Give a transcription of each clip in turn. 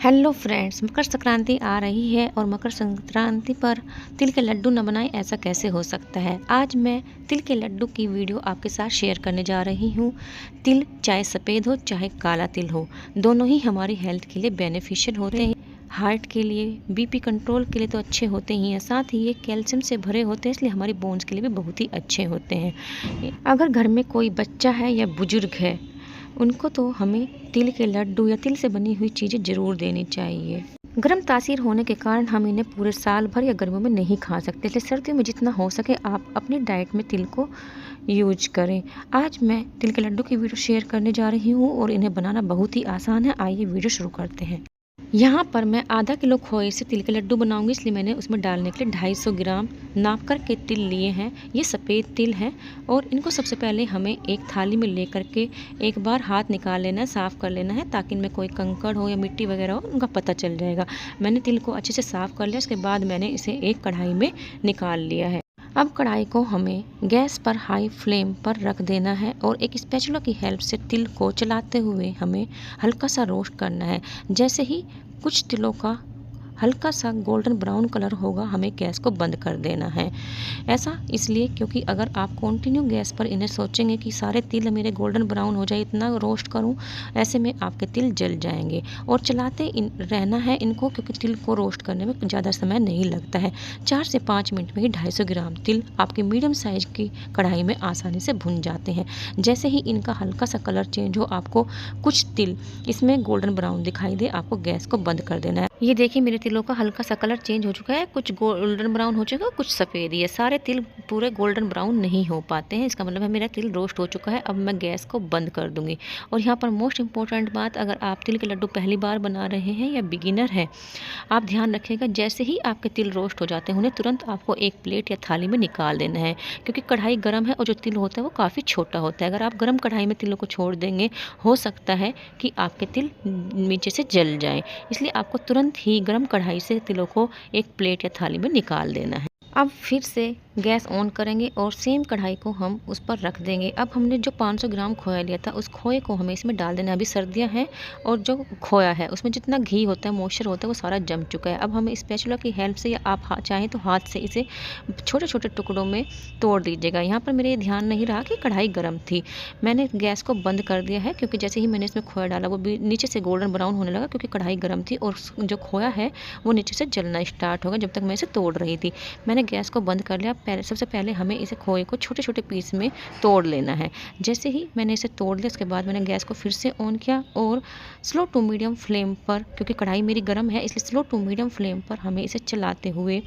Hello friends, Makar Sankranti आ रही है और मकर संक्रांति पर तिल के लड्डू न बनाएं ऐसा कैसे हो सकता है। आज मैं तिल के लड्डू की वीडियो आपके साथ शेयर करने जा रही हूँ। तिल चाहे सफ़ेद हो चाहे काला तिल हो, दोनों ही हमारी हेल्थ के लिए बेनिफिशियल होते हैं। हार्ट के लिए, बीपी कंट्रोल के लिए तो अच्छे होते ही हैं, साथ ही ये कैल्शियम से भरे होते हैं, इसलिए हमारी बोन्स के लिए भी बहुत ही अच्छे होते हैं। अगर घर में कोई बच्चा है या बुजुर्ग है, उनको तो हमें तिल के लड्डू या तिल से बनी हुई चीज़ें ज़रूर देनी चाहिए। गर्म तासीर होने के कारण हम इन्हें पूरे साल भर या गर्मियों में नहीं खा सकते, इसलिए सर्दियों में जितना हो सके आप अपनी डाइट में तिल को यूज करें। आज मैं तिल के लड्डू की वीडियो शेयर करने जा रही हूँ और इन्हें बनाना बहुत ही आसान है। आइए वीडियो शुरू करते हैं। यहाँ पर मैं आधा किलो खोए से तिल के लड्डू बनाऊंगी, इसलिए मैंने उसमें डालने के लिए 250 ग्राम नाप कर के तिल लिए हैं। ये सफ़ेद तिल हैं और इनको सबसे पहले हमें एक थाली में लेकर के एक बार हाथ निकाल लेना है, साफ़ कर लेना है, ताकि इनमें कोई कंकड़ हो या मिट्टी वगैरह हो उनका पता चल जाएगा। मैंने तिल को अच्छे से साफ़ कर लिया, उसके बाद मैंने इसे एक कढ़ाई में निकाल लिया है। अब कढ़ाई को हमें गैस पर हाई फ्लेम पर रख देना है और एक स्पैचुला की हेल्प से तिल को चलाते हुए हमें हल्का सा रोस्ट करना है। जैसे ही कुछ तिलों का हल्का सा गोल्डन ब्राउन कलर होगा, हमें गैस को बंद कर देना है। ऐसा इसलिए क्योंकि अगर आप कंटिन्यू गैस पर इन्हें सोचेंगे कि सारे तिल मेरे गोल्डन ब्राउन हो जाए, इतना रोस्ट करूं, ऐसे में आपके तिल जल जाएंगे। और चलाते रहना है इनको, क्योंकि तिल को रोस्ट करने में ज़्यादा समय नहीं लगता है। 4 से 5 मिनट में ही 250 ग्राम तिल आपके मीडियम साइज की कढ़ाई में आसानी से भुन जाते हैं। जैसे ही इनका हल्का सा कलर चेंज हो, आपको कुछ तिल इसमें गोल्डन ब्राउन दिखाई दे, आपको गैस को बंद कर देना है। ये देखिए मेरे तिलों का हल्का सा कलर चेंज हो चुका है, कुछ गोल्डन ब्राउन हो चुका है, कुछ सफ़ेद ही है। सारे तिल पूरे गोल्डन ब्राउन नहीं हो पाते हैं, इसका मतलब है मेरा तिल रोस्ट हो चुका है। अब मैं गैस को बंद कर दूंगी। और यहाँ पर मोस्ट इम्पोर्टेंट बात, अगर आप तिल के लड्डू पहली बार बना रहे हैं या बिगिनर हैं, आप ध्यान रखिएगा, जैसे ही आपके तिल रोस्ट हो जाते हैं उन्हें तुरंत आपको एक प्लेट या थाली में निकाल देना है, क्योंकि कढ़ाई गर्म है और जो तिल होता है वो काफ़ी छोटा होता है। अगर आप गर्म कढ़ाई में तिलों को छोड़ देंगे, हो सकता है कि आपके तिल नीचे से जल जाएं, इसलिए आपको तुरंत ही गर्म कढ़ाई से तिलों को एक प्लेट या थाली में निकाल देना है। अब फिर से गैस ऑन करेंगे और सेम कढ़ाई को हम उस पर रख देंगे। अब हमने जो 500 ग्राम खोया लिया था, उस खोए को हमें इसमें डाल देना है। अभी सर्दियां हैं और जो खोया है उसमें जितना घी होता है, मॉइस्चर होता है, वो सारा जम चुका है। अब हमें स्पैचुला की हेल्प से या आप चाहें तो हाथ से इसे छोटे छोटे टुकड़ों में तोड़ दीजिएगा। यहाँ पर मेरे ध्यान नहीं रहा कि कढ़ाई गर्म थी, मैंने गैस को बंद कर दिया है, क्योंकि जैसे ही मैंने इसमें खोया डाला वो भी नीचे से गोल्डन ब्राउन होने लगा, क्योंकि कढ़ाई गर्म थी और जो खोया है वो नीचे से जलना स्टार्ट होगा जब तक मैं इसे तोड़ रही थी। मैंने गैस को बंद कर लिया। सबसे पहले हमें इसे खोए को छोटे छोटे पीस में तोड़ लेना है। जैसे ही मैंने इसे तोड़ लिया, उसके बाद मैंने गैस को फिर से ऑन किया और स्लो टू मीडियम फ्लेम पर, क्योंकि कढ़ाई मेरी गर्म है इसलिए स्लो टू मीडियम फ्लेम पर हमें इसे चलाते हुए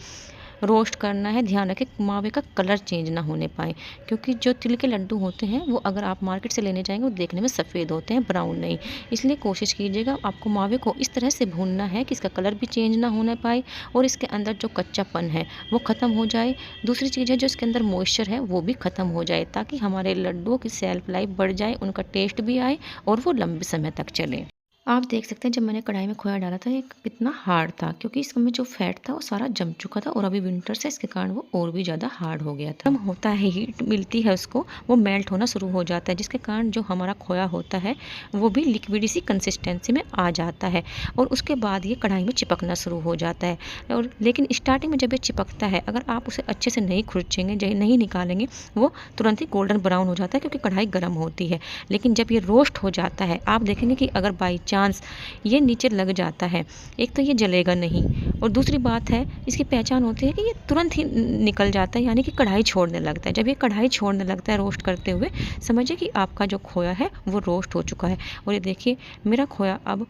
रोस्ट करना है। ध्यान रखें मावे का कलर चेंज ना होने पाए, क्योंकि जो तिल के लड्डू होते हैं वो अगर आप मार्केट से लेने जाएंगे वो देखने में सफ़ेद होते हैं, ब्राउन नहीं। इसलिए कोशिश कीजिएगा, आपको मावे को इस तरह से भूनना है कि इसका कलर भी चेंज ना होने पाए और इसके अंदर जो कच्चापन है वो ख़त्म हो जाए। दूसरी चीज़ है, जो इसके अंदर मॉइस्चर है वो भी ख़त्म हो जाए, ताकि हमारे लड्डुओं की सेल्फ लाइफ बढ़ जाए, उनका टेस्ट भी आए और वो लंबे समय तक चले। आप देख सकते हैं जब मैंने कढ़ाई में खोया डाला था ये कितना हार्ड था, क्योंकि इसमें जो फैट था वो सारा जम चुका था और अभी विंटर से इसके कारण वो और भी ज़्यादा हार्ड हो गया था। होता है, हीट मिलती है उसको, वो मेल्ट होना शुरू हो जाता है, जिसके कारण जो हमारा खोया होता है वो भी लिक्विडी सी कंसिस्टेंसी में आ जाता है और उसके बाद ये कढ़ाई में चिपकना शुरू हो जाता है। और लेकिन स्टार्टिंग में जब ये चिपकता है, अगर आप उसे अच्छे से नहीं खुरचेंगे, नहीं निकालेंगे, वो तुरंत ही गोल्डन ब्राउन हो जाता है, क्योंकि कढ़ाई गर्म होती है। लेकिन जब ये रोस्ट हो जाता है, आप देखेंगे कि अगर बाई चांस ये नीचे लग जाता है, एक तो ये जलेगा नहीं और दूसरी बात है इसकी पहचान होती है कि ये तुरंत ही निकल जाता है, यानी कि कढ़ाई छोड़ने लगता है। जब ये कढ़ाई छोड़ने लगता है रोस्ट करते हुए, समझिए कि आपका जो खोया है वो रोस्ट हो चुका है। और ये देखिए मेरा खोया अब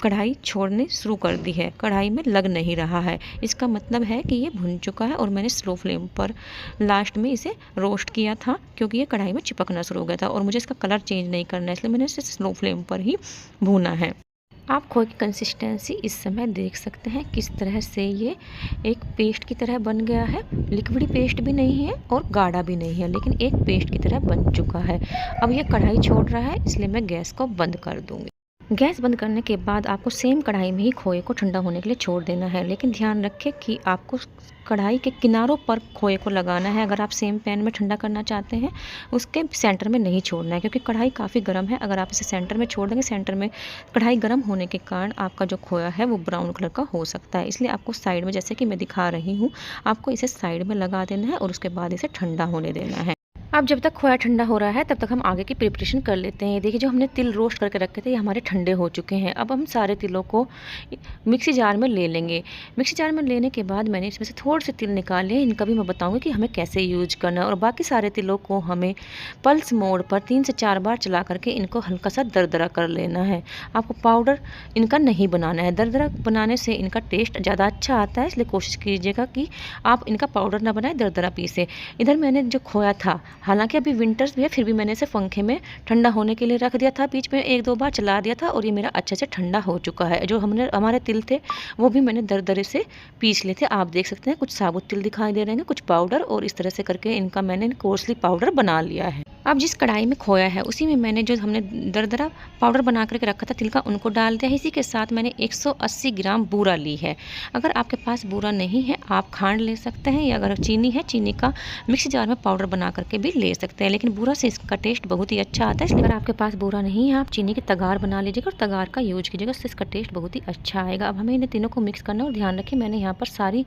कढ़ाई छोड़ने शुरू कर दी है, कढ़ाई में लग नहीं रहा है। इसका मतलब है कि ये भुन चुका है और मैंने स्लो फ्लेम पर लास्ट में इसे रोस्ट किया था, क्योंकि ये कढ़ाई में चिपकना शुरू हो गया था और मुझे इसका कलर चेंज नहीं करना है, इसलिए मैंने इसे स्लो फ्लेम पर ही भूना है। आप खोए की कंसिस्टेंसी इस समय देख सकते हैं किस तरह से ये एक पेस्ट की तरह बन गया है। लिक्विड पेस्ट भी नहीं है और गाढ़ा भी नहीं है, लेकिन एक पेस्ट की तरह बन चुका है। अब ये कढ़ाई छोड़ रहा है, इसलिए मैं गैस को बंद कर दूंगी। गैस बंद करने के बाद आपको सेम कढ़ाई में ही खोए को ठंडा होने के लिए छोड़ देना है, लेकिन ध्यान रखें कि आपको कढ़ाई के किनारों पर खोए को लगाना है। अगर आप सेम पैन में ठंडा करना चाहते हैं, उसके सेंटर में नहीं छोड़ना है, क्योंकि कढ़ाई काफ़ी गर्म है। अगर आप इसे सेंटर में छोड़ देंगे, सेंटर में कढ़ाई गर्म होने के कारण आपका जो खोया है वो ब्राउन कलर का हो सकता है। इसलिए आपको साइड में, जैसे कि मैं दिखा रही हूँ, आपको इसे साइड में लगा देना है और उसके बाद इसे ठंडा होने देना है। अब जब तक खोया ठंडा हो रहा है तब तक हम आगे की प्रिपरेशन कर लेते हैं। देखिए, जो हमने तिल रोस्ट करके रखे थे ये हमारे ठंडे हो चुके हैं। अब हम सारे तिलों को मिक्सी जार में ले लेंगे। मिक्सी जार में लेने के बाद मैंने इसमें से थोड़े से तिल निकाल लिए। इनका भी मैं बताऊंगी कि हमें कैसे यूज करना है। और बाकी सारे तिलों को हमें पल्स मोड पर 3 से 4 बार चला करके इनको हल्का सा दरदरा कर लेना है। आपको पाउडर इनका नहीं बनाना है। दरदरा बनाने से इनका टेस्ट ज़्यादा अच्छा आता है, इसलिए कोशिश कीजिएगा कि आप इनका पाउडर ना बनाएं, दरदरा पीसे। इधर मैंने जो खोया था, हालांकि अभी विंटर्स भी है, फिर भी मैंने इसे पंखे में ठंडा होने के लिए रख दिया था। बीच में 1-2 बार चला दिया था और ये मेरा अच्छे से ठंडा हो चुका है। जो हमारे तिल थे वो भी मैंने दरदरे से पीस लिए थे। आप देख सकते हैं कुछ साबुत तिल दिखाई दे रहे हैं, कुछ पाउडर, और इस तरह से करके इनका मैंने कोर्सली पाउडर बना लिया है। अब जिस कढ़ाई में खोया है उसी में मैंने जो हमने दरदरा पाउडर बना करके रखा था तिल का, उनको डाल दिया। इसी के साथ मैंने 180 ग्राम बूरा ली है। अगर आपके पास बूरा नहीं है, आप खांड ले सकते हैं, या अगर चीनी है, चीनी का मिक्सी जार में पाउडर बना करके भी ले सकते हैं, लेकिन बूरा से इसका टेस्ट बहुत ही अच्छा आता है। इसलिए अगर आपके पास बूरा नहीं है, आप चीनी की तगार बना लीजिएगा और तगार का यूज कीजिएगा, उससे इसका टेस्ट बहुत ही अच्छा आएगा। अब हमें इन तीनों को मिक्स करना है। और ध्यान रखिए, मैंने यहाँ पर सारी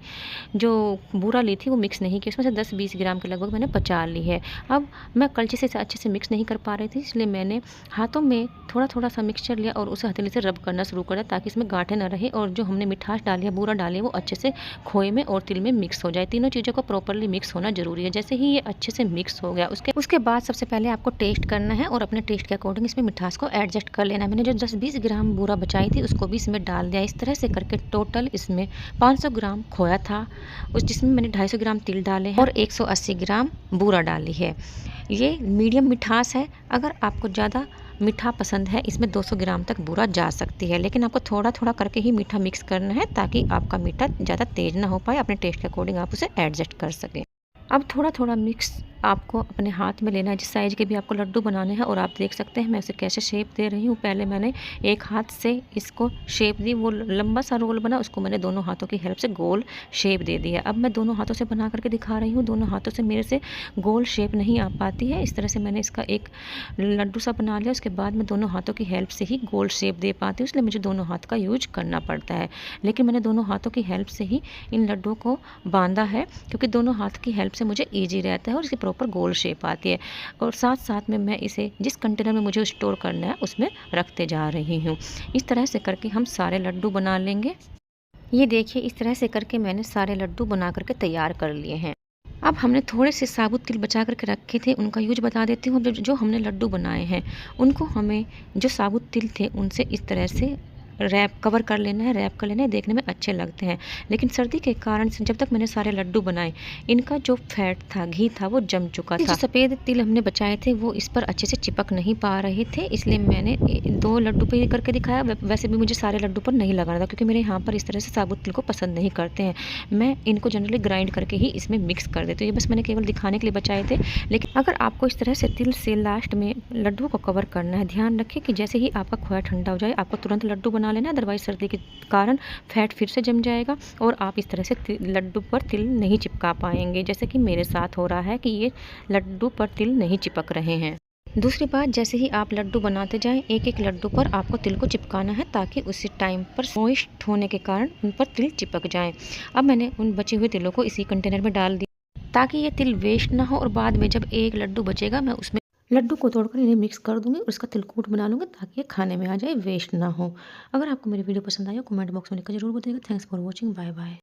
जो बूरा ली थी वो मिक्स नहीं की, उसमें से 10-20 ग्राम के लगभग मैंने बचा ली है। अब मैं कलछी से अच्छे से मिक्स नहीं कर पा रही थी, इसलिए मैंने हाथों में थोड़ा थोड़ा सा मिक्सचर लिया और उसे हथेली से रब करना शुरू कर दिया, ताकि इसमें गांठें न रहे और जो हमने मिठास डाली है, बूरा डाली है, वो अच्छे से खोए में और तिल में मिक्स हो जाए। तीनों चीज़ों को प्रॉपरली मिक्स होना जरूरी है। जैसे ही ये अच्छे से मिक्स हो गया, उसके बाद सबसे पहले आपको टेस्ट करना है और अपने टेस्ट के अकॉर्डिंग इसमें मिठास को एडजस्ट कर लेना है। मैंने जो 10-20 ग्राम बूरा बचाई थी उसको भी इसमें डाल दिया। इस तरह से करके टोटल इसमें 500 ग्राम खोया था, जिसमें मैंने 250 ग्राम तिल डाले हैं और 180 ग्राम बूरा डाली है। ये मीडियम मिठास है। अगर आपको ज़्यादा मीठा पसंद है, इसमें 200 ग्राम तक बूरा जा सकती है, लेकिन आपको थोड़ा थोड़ा करके ही मीठा मिक्स करना है, ताकि आपका मीठा ज़्यादा तेज़ ना हो पाए। अपने टेस्ट के अकॉर्डिंग आप उसे एडजस्ट कर सकें। अब थोड़ा थोड़ा मिक्स आपको अपने हाथ में लेना है, जिस साइज़ के भी आपको लड्डू बनाने हैं। और आप देख सकते हैं मैं इसे कैसे शेप दे रही हूँ। पहले मैंने एक हाथ से इसको शेप दी, वो लंबा सा रोल बना, उसको मैंने दोनों हाथों की हेल्प से गोल शेप दे दिया। अब मैं दोनों हाथों से बना करके दिखा रही हूँ। दोनों हाथों से मेरे से गोल शेप नहीं आ पाती है। इस तरह से मैंने इसका एक लड्डू सा बना लिया। उसके बाद मैं दोनों हाथों की हेल्प से ही गोल शेप दे पाती हूँ, इसलिए मुझे दोनों हाथ का यूज करना पड़ता है। लेकिन मैंने दोनों हाथों की हेल्प से ही इन लड्डुओं को बांधा है, क्योंकि दोनों हाथ की हेल्प से मुझे ईजी रहता है और इसकी प्रॉपर गोल शेप आती है। और साथ साथ में मैं इसे जिस कंटेनर में मुझे स्टोर करना है उसमें रखते जा रही हूँ। इस तरह से करके हम सारे लड्डू बना लेंगे। ये देखिए, इस तरह से करके मैंने सारे लड्डू बना करके तैयार कर लिए हैं। अब हमने थोड़े से साबुत तिल बचा करके रखे थे, उनका यूज बता देती हूँ। जो हमने लड्डू बनाए हैं उनको हमें जो साबुत तिल थे उनसे इस तरह से रैप कवर कर लेना है, रैप कर लेना है। देखने में अच्छे लगते हैं, लेकिन सर्दी के कारण से जब तक मैंने सारे लड्डू बनाए, इनका जो फैट था, घी था, वो जम चुका था। जो सफ़ेद तिल हमने बचाए थे वो इस पर अच्छे से चिपक नहीं पा रहे थे, इसलिए मैंने 2 लड्डू पे करके दिखाया। वैसे भी मुझे सारे लड्डू पर नहीं लगाना था, क्योंकि मेरे यहाँ पर इस तरह से साबुत तिल को पसंद नहीं करते हैं। मैं इनको जनरली ग्राइंड करके ही इसमें मिक्स कर देती हूँ। ये बस मैंने केवल दिखाने के लिए बचाए थे। लेकिन अगर आपको इस तरह से तिल से लास्ट में लड्डुओं को कवर करना है, ध्यान रखें कि जैसे ही आपका खोया ठंडा हो जाए, आपको तुरंत लड्डू बना लेना, अदरवाइज सर्दी के कारण फैट फिर से जम जाएगा और आप इस तरह से लड्डू पर तिल नहीं चिपका पाएंगे, जैसे कि मेरे साथ हो रहा है कि ये लड्डू पर तिल नहीं चिपक रहे हैं। दूसरी बात, जैसे ही आप लड्डू बनाते जाएं, एक एक लड्डू पर आपको तिल को चिपकाना है, ताकि उसी टाइम पर मॉइस्ट होने के कारण उन पर तिल चिपक जाएं। अब मैंने उन बचे हुए तिलों को इसी कंटेनर में डाल दिया, ताकि ये तिल वेस्ट ना हो, और बाद में जब एक लड्डू बचेगा मैं उसमें लड्डू को तोड़कर इन्हें मिक्स कर दूंगी और उसका तिलकूट बना लूँगी, ताकि ये खाने में आ जाए, वेस्ट ना हो। अगर आपको मेरी वीडियो पसंद आई हो, कमेंट बॉक्स में लिखकर जरूर बताइएगा। Thanks for watching, bye bye.